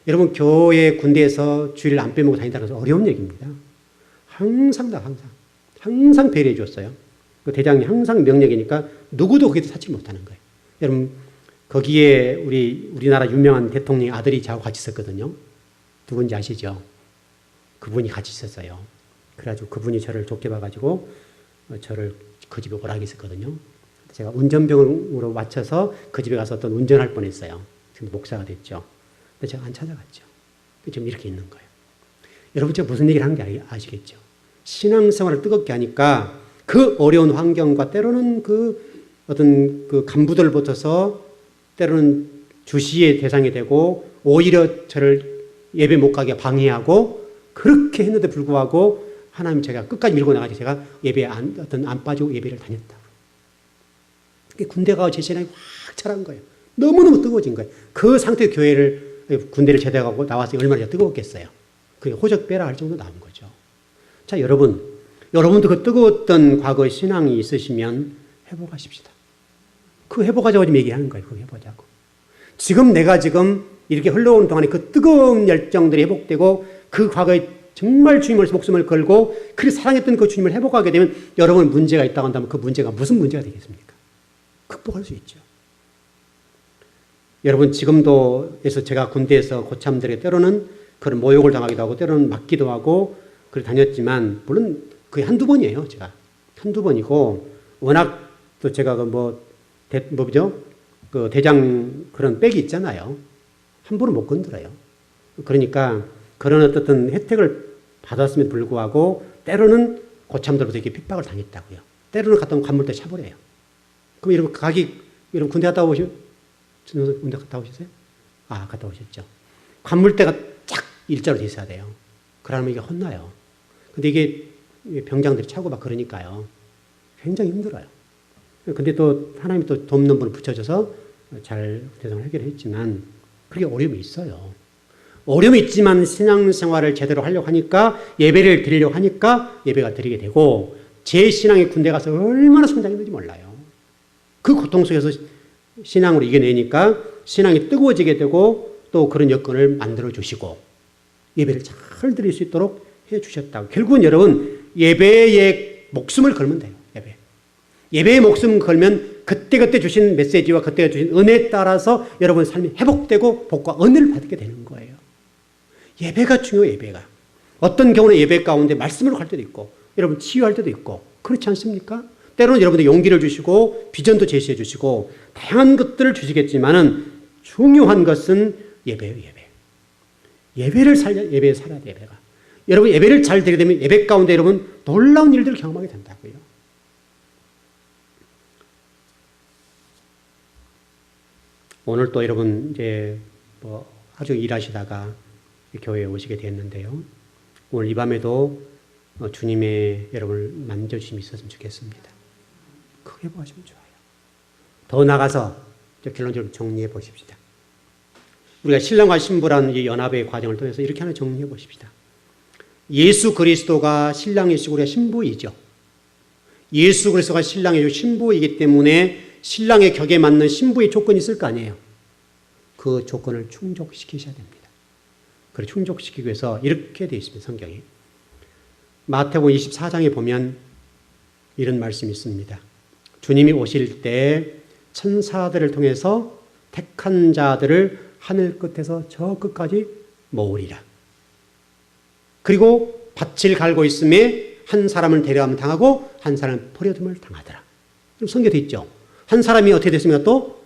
여러분 교회 군대에서 주일을 안 빼먹고 다닌다는 것은 어려운 얘기입니다. 항상 배려해 줬어요. 그 대장이 항상 명령이니까 누구도 거기서 사지 못하는 거예요. 여러분 거기에 우리나라 유명한 대통령의 아들이 저하고 같이 있었거든요. 누군지 아시죠? 그분이 같이 있었어요. 그래가지고 그분이 저를 좋게 봐가지고 저를 그 집에 오라고 했었거든요. 제가 운전병으로 맞춰서 그 집에 가서 어떤 운전할 뻔했어요. 지금 목사가 됐죠. 근데 제가 안 찾아갔죠. 지금 이렇게 있는 거예요. 여러분 제가 무슨 얘기를 하는 게 아시겠죠? 신앙생활을 뜨겁게 하니까 그 어려운 환경과 때로는 어떤 간부들을 붙어서 때로는 주시의 대상이 되고 오히려 저를 예배 못 가게 방해하고 그렇게 했는데 불구하고 하나님 제가 끝까지 밀고 나가지 제가 예배에 안 빠지고 예배를 다녔다고. 군대가 제 신앙이 확 차는 거예요. 너무너무 뜨거워진 거예요. 그 상태의 군대를 제대하고 나와서 얼마나 뜨거웠겠어요. 그게 호적 빼라 할 정도 나온 거죠. 자, 여러분도 그 뜨거웠던 과거의 신앙이 있으시면 회복하십시다. 그 회복하자고 지금 얘기하는 거예요. 그 회복하자고. 내가 지금 이렇게 흘러오는 동안에 그 뜨거운 열정들이 회복되고 그 과거에 정말 주님을 목숨을 걸고 그렇게 사랑했던 그 주님을 회복하게 되면 여러분 문제가 있다고 한다면 그 문제가 무슨 문제가 되겠습니까? 극복할 수 있죠. 여러분 지금도 그래서 제가 군대에서 고참들에게 때로는 그런 모욕을 당하기도 하고 때로는 맞기도 하고 그래 다녔지만 물론 그게 한두 번이에요. 제가 한두 번이고 워낙 또 제가 그 대장 그런 백이 있잖아요. 함부로 못 건드려요. 그러니까 그런 어떤 혜택을 받았음에도 불구하고 때로는 고참들부터 이렇게 핍박을 당했다고요. 때로는 갔다 오면 간물대 차버려요. 그럼 여러분 군대 갔다 군대 갔다 오셨어요? 아, 갔다 오셨죠. 관물대가 쫙 일자로 돼 있어야 돼요. 그러면 이게 혼나요. 근데 이게 병장들이 차고 막 그러니까요. 굉장히 힘들어요. 근데 또 하나님이 또 돕는 분을 붙여줘서 잘 대상을 해결했지만 그게 어려움이 있어요. 어려움이 있지만 신앙생활을 제대로 하려고 하니까 예배를 드리려고 하니까 예배가 드리게 되고 제 신앙의 군대 가서 얼마나 성장했는지 몰라요. 그 고통 속에서 신앙으로 이겨내니까 신앙이 뜨거워지게 되고 또 그런 여건을 만들어 주시고 예배를 잘 드릴 수 있도록 해 주셨다고. 결국은 여러분 예배에 목숨을 걸면 돼요. 예배에 목숨 걸면 그때그때 주신 메시지와 그때가 주신 은혜에 따라서 여러분 삶이 회복되고 복과 은혜를 받게 되는 거예요. 예배가 중요해요. 예배가. 어떤 경우는 예배 가운데 말씀으로 갈 때도 있고 여러분 치유할 때도 있고 그렇지 않습니까? 때로는 여러분들 용기를 주시고 비전도 제시해 주시고 다양한 것들을 주시겠지만은 중요한 것은 예배예요. 예배에 살아야 돼. 예배가. 여러분 예배를 잘 드리게 되면 예배 가운데 여러분 놀라운 일들을 경험하게 된다고요. 오늘 또 여러분 이제 아주 일하시다가 교회에 오시게 되었는데요. 오늘 이 밤에도 주님의 여러분을 만져주심이 있었으면 좋겠습니다. 크게 보시면 좋아요. 더 나가서 결론적으로 정리해 보십시다. 우리가 신랑과 신부라는 이 연합의 과정을 통해서 이렇게 하나 정리해 보십시다. 예수 그리스도가 신랑이시고 우리가 신부이죠. 예수 그리스도가 신랑이고 신부이기 때문에 신랑의 격에 맞는 신부의 조건이 있을 거 아니에요. 그 조건을 충족시키셔야 됩니다. 그걸 충족시키기 위해서 이렇게 되어 있습니다. 성경에. 마태복음 24장에 보면 이런 말씀이 있습니다. 주님이 오실 때 천사들을 통해서 택한 자들을 하늘 끝에서 저 끝까지 모으리라. 그리고 밭을 갈고 있음에 한 사람을 데려가면 당하고 한 사람은 버려둠을 당하더라. 성경에 있죠. 한 사람이 어떻게 됐습니까? 또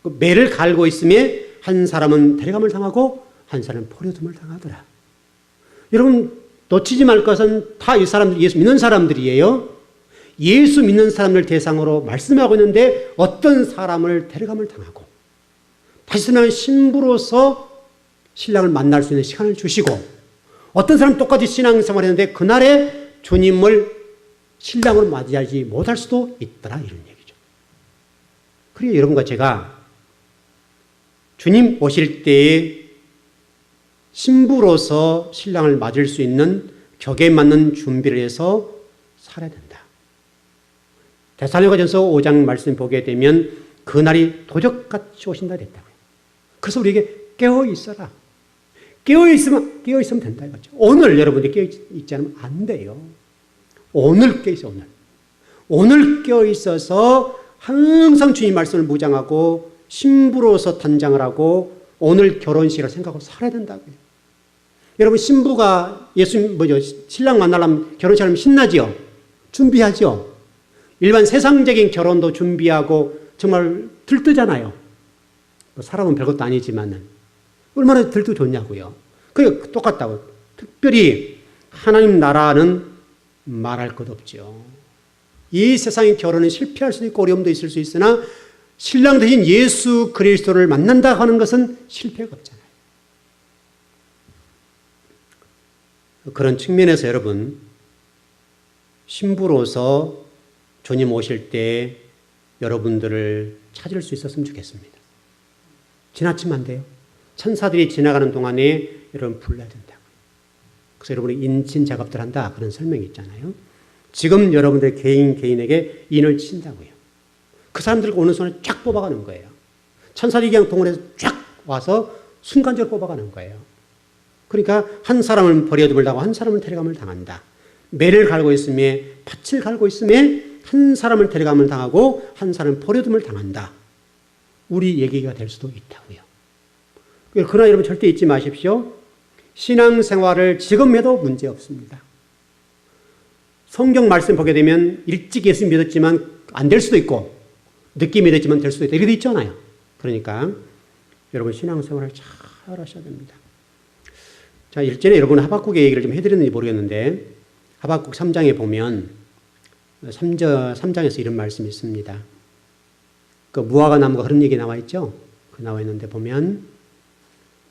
매를 갈고 있음에 한 사람은 데려감을 당하고 한 사람은 버려둠을 당하더라. 여러분 놓치지 말 것은 다 이 사람들 예수 믿는 사람들이에요. 예수 믿는 사람들 대상으로 말씀하고 있는데 어떤 사람을 데려감을 당하고 다시 말하면 신부로서 신랑을 만날 수 있는 시간을 주시고 어떤 사람 똑같이 신앙생활을 했는데 그날에 주님을 신랑으로 맞이하지 못할 수도 있더라 이런 얘기죠. 그리고 여러분과 제가 주님 오실 때에 신부로서 신랑을 맞을 수 있는 격에 맞는 준비를 해서 살아야 된다. 데살로니가전서 5장 말씀 보게 되면 그날이 도적같이 오신다 됐다고요. 그래서 우리에게 깨어 있어라. 깨어 있으면 된다 이거죠. 오늘 여러분들이 깨어 있지 않으면 안 돼요. 오늘 깨어 있어 오늘 깨어 있어서 항상 주님 말씀을 묵상하고 신부로서 단장을 하고 오늘 결혼식을 생각하고 살아야 된다고요. 여러분 신부가 신랑 만나려면 결혼식하면 신나지요? 준비하죠? 일반 세상적인 결혼도 준비하고 정말 들뜨잖아요. 사람은 별것도 아니지만은 얼마나 들뜨 좋냐고요. 그게 똑같다고. 특별히 하나님 나라는 말할 것 없죠. 이 세상의 결혼은 실패할 수도 있고 어려움도 있을 수 있으나 신랑 대신 예수 그리스도를 만난다 하는 것은 실패가 없잖아요. 그런 측면에서 여러분 신부로서 주님 오실 때 여러분들을 찾을 수 있었으면 좋겠습니다. 지나치면 안 돼요. 천사들이 지나가는 동안에 여러분 불러야 된다고요. 그래서 여러분이 인친 작업들 한다 그런 설명이 있잖아요. 지금 여러분들 개인에게 인을 친다고요. 그 사람들을 오는 순간에 쫙 뽑아가는 거예요. 천사들이 그냥 동원해서 쫙 와서 순간적으로 뽑아가는 거예요. 그러니까 한 사람은 버려둠을 당하고 한 사람은 데려감을 당한다. 매를 갈고 있음에 밭을 갈고 있음에 한 사람을 데려감을 당하고 한 사람은 버려둠을 당한다. 우리 얘기가 될 수도 있다고요. 그러나 여러분 절대 잊지 마십시오. 신앙생활을 지금 해도 문제 없습니다. 성경 말씀 보게 되면 일찍 예수 믿었지만 안 될 수도 있고 늦게 믿었지만 될 수도 있다. 이렇게 돼 있잖아요. 그러니까 여러분 신앙생활을 잘 하셔야 됩니다. 자, 일전에 여러분 하박국의 얘기를 좀 해드렸는지 모르겠는데 하박국 3장에 보면 3장에서 이런 말씀이 있습니다. 그 무화과 나무가 그런 얘기 나와 있죠. 그 나와 있는데 보면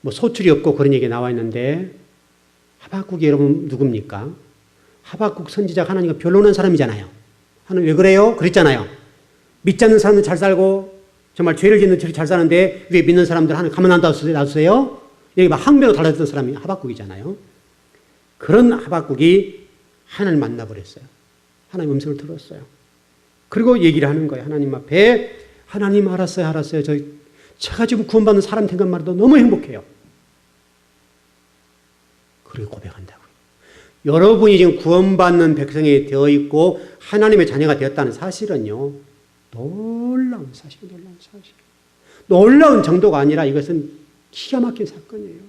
뭐 소출이 없고 그런 얘기 나와 있는데 하박국이 여러분 누굽니까? 하박국 선지자가 하나님과 변론한 사람이잖아요. 하나님 왜 그래요? 그랬잖아요. 믿지 않는 사람은 잘 살고 정말 죄를 짓는 죄를 잘 사는데 왜 믿는 사람들 하나님 가만 안 놔두세요? 여기 막 항변으로 달라졌던 사람이 하박국이잖아요. 그런 하박국이 하나님을 만나버렸어요. 하나님 음성을 들었어요. 그리고 얘기를 하는 거예요. 하나님 앞에 하나님 알았어요. 제가 지금 구원받는 사람 된 것만으로도 너무 행복해요. 그리고 고백한다고요. 여러분이 지금 구원받는 백성이 되어 있고 하나님의 자녀가 되었다는 사실은요. 놀라운 사실이에요. 놀라운 정도가 아니라 이것은 기가 막힌 사건이에요.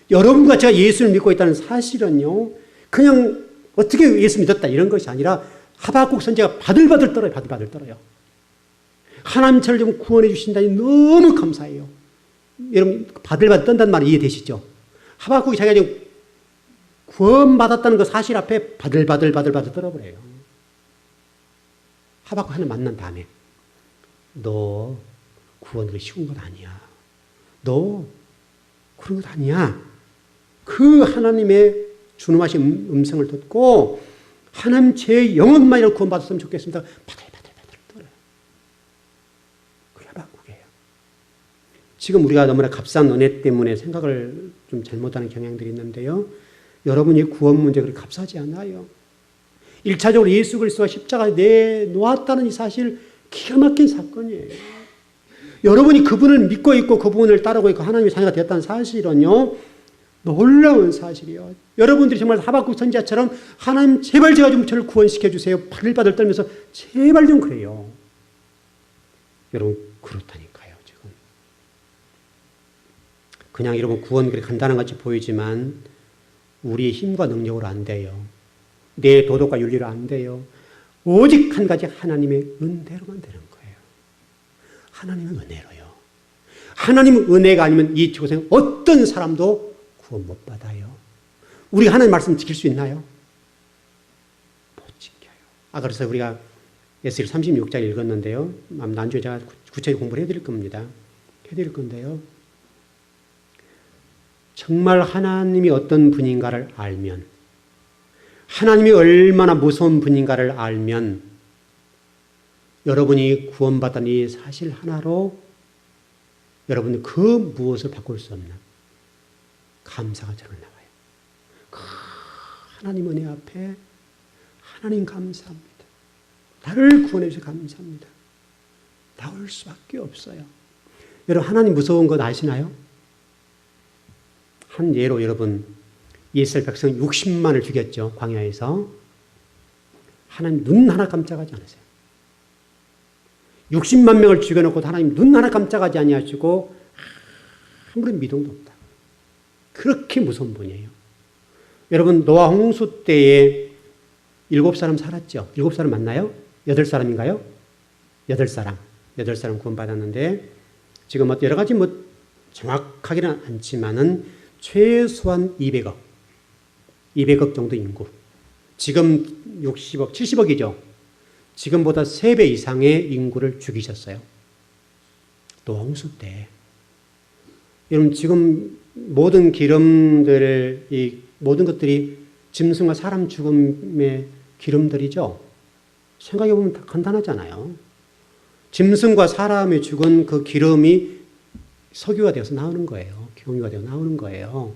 여러분과 제가 예수를 믿고 있다는 사실은요. 그냥 어떻게 예수 믿었다 이런 것이 아니라 하박국 선지자가 바들바들 떨어요. 하나님 저를 좀 구원해 주신다니 너무 감사해요. 여러분 바들바들 떤다는 말 이해되시죠? 하박국이 자기가 지금 구원받았다는 그 사실 앞에 바들바들 떨어버려요. 하박국 하나님 만난 다음에 너 구원 그렇게 쉬운 것 아니야. 너 그런 것 아니야. 그 하나님의 준엄하신 음성을 듣고 하나님 제 영혼만이라도 구원받았으면 좋겠습니다. 바들바들 떨어요. 그게 하박국이에요. 지금 우리가 너무나 값싼 은혜 때문에 생각을 좀 잘못하는 경향들이 있는데요. 여러분이 구원 문제가 그렇게 값싸지 않아요. 1차적으로 예수 그리스도가 십자가에 내놓았다는 이 사실 기가 막힌 사건이에요. 여러분이 그분을 믿고 있고 그분을 따르고 있고 하나님의 자녀가 되었다는 사실은요. 놀라운 사실이요. 여러분들이 정말 하박국 선지자처럼 하나님 제발 제가 좀 저를 구원시켜 주세요. 바들바들 떨면서 제발 좀 그래요. 여러분 그렇다니까요. 지금 그냥 여러분 구원 그렇게 간단한 것 같이 보이지만 우리의 힘과 능력으로 안 돼요. 내 도덕과 윤리로 안 돼요. 오직 한 가지 하나님의 은혜로만 되는 거예요. 하나님은 은혜로요. 하나님은 은혜가 아니면 이 지구상에 어떤 사람도 구원 못 받아요. 우리가 하나님 말씀 지킬 수 있나요? 못 지켜요. 그래서 우리가 에스겔 36장 읽었는데요. 난주에 제가 구체적으로 공부를 해드릴 겁니다. 해드릴 건데요. 정말 하나님이 어떤 분인가를 알면, 하나님이 얼마나 무서운 분인가를 알면 여러분이 구원받은 이 사실 하나로 여러분은 그 무엇을 바꿀 수 없는 감사가 저를 나와요. 그 하나님 은혜 앞에 하나님 감사합니다. 나를 구원해 주셔서 감사합니다. 나올 수밖에 없어요. 여러분 하나님 무서운 것 아시나요? 한 예로 여러분 이스라엘 백성 60만을 죽였죠. 광야에서. 하나님 눈 하나 깜짝하지 않으세요. 60만 명을 죽여놓고 하나님 눈 하나 깜짝하지 아니하시고 아무런 미동도 없다. 그렇게 무서운 분이에요. 여러분 노아 홍수 때에 7사람 살았죠. 7사람 맞나요? 8사람인가요? 8사람 구원받았는데 지금 여러 가지 정확하기는 않지만은 최소한 200억 정도 인구. 지금 60억, 70억이죠. 지금보다 3배 이상의 인구를 죽이셨어요. 노아 홍수 때. 여러분 지금 모든 기름들, 이 모든 것들이 짐승과 사람 죽음의 기름들이죠. 생각해보면 다 간단하잖아요. 짐승과 사람이 죽은 그 기름이 석유가 되어서 나오는 거예요. 경유가 되어 나오는 거예요.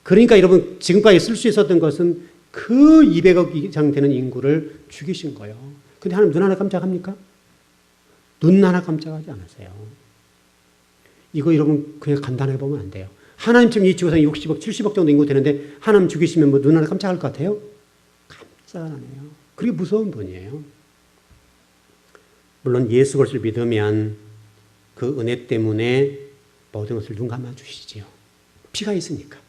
그러니까 여러분 지금까지 쓸 수 있었던 것은 그 200억 이상 되는 인구를 죽이신 거예요. 근데 하나님 눈 하나 깜짝합니까? 눈 하나 깜짝하지 않으세요. 이거 여러분 그냥 간단하게 보면 안 돼요. 하나님 지금 이 지구상에 60억, 70억 정도 인구 되는데 하나님 죽이시면 눈 하나 깜짝할 것 같아요? 깜짝 안 해요. 그게 무서운 분이에요. 물론 예수 그리스도를 믿으면 그 은혜 때문에 모든 것을 눈 감아주시지요. 피가 있으니까.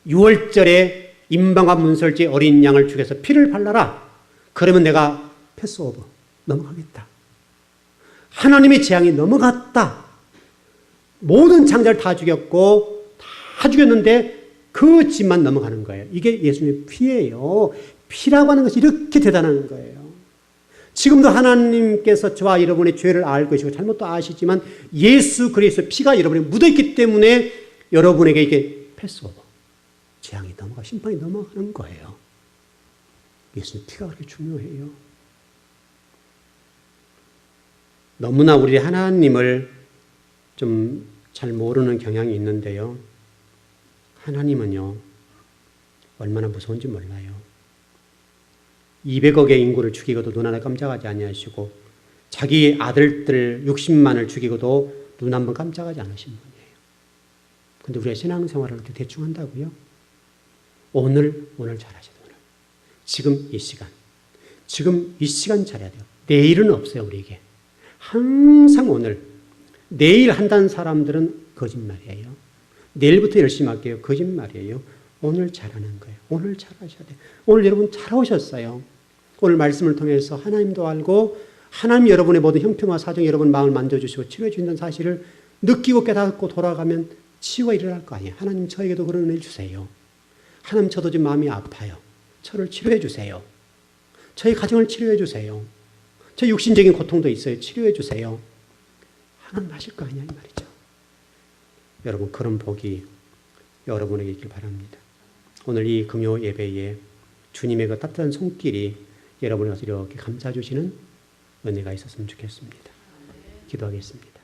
6월절에 임방과 문설지 어린 양을 죽여서 피를 발라라. 그러면 내가 패스오버 넘어가겠다. 하나님의 재앙이 넘어갔다. 모든 창자를 다 죽였고 다 죽였는데 그 집만 넘어가는 거예요. 이게 예수님의 피예요. 피라고 하는 것이 이렇게 대단한 거예요. 지금도 하나님께서 저와 여러분의 죄를 알 것이고 잘못도 아시지만 예수 그리스도의 피가 여러분에 묻어있기 때문에 여러분에게 이게 패스오버, 재앙이 넘어가 심판이 넘어가는 거예요. 예수님 피가 그렇게 중요해요. 너무나 우리 하나님을 좀 잘 모르는 경향이 있는데요. 하나님은요, 얼마나 무서운지 몰라요. 200억의 인구를 죽이고도 눈 하나 깜짝하지 아니하시고 자기 아들들 60만을 죽이고도 눈 한 번 깜짝하지 않으신 분이에요. 근데 우리가 신앙생활을 그렇게 대충 한다고요? 오늘 잘하셔야 돼요. 지금 이 시간 잘해야 돼요. 내일은 없어요, 우리에게. 항상 오늘. 내일 한다는 사람들은 거짓말이에요. 내일부터 열심히 할게요. 거짓말이에요. 오늘 잘하는 거예요. 오늘 잘하셔야 돼요. 오늘 여러분 잘 오셨어요. 오늘 말씀을 통해서 하나님도 알고 하나님 여러분의 모든 형편과 사정 여러분 마음을 만져주시고 치료해 주신다는 사실을 느끼고 깨닫고 돌아가면 치유가 일어날 거 아니에요. 하나님 저에게도 그런 일 주세요. 하나님 저도 지금 마음이 아파요. 저를 치료해 주세요. 저희 가정을 치료해 주세요. 저 육신적인 고통도 있어요. 치료해 주세요. 하나님 하실 거 아니냐 이 말이죠. 여러분 그런 복이 여러분에게 있길 바랍니다. 오늘 이 금요 예배에 주님의 그 따뜻한 손길이 여러분에게 이렇게 감싸주시는 은혜가 있었으면 좋겠습니다. 기도하겠습니다.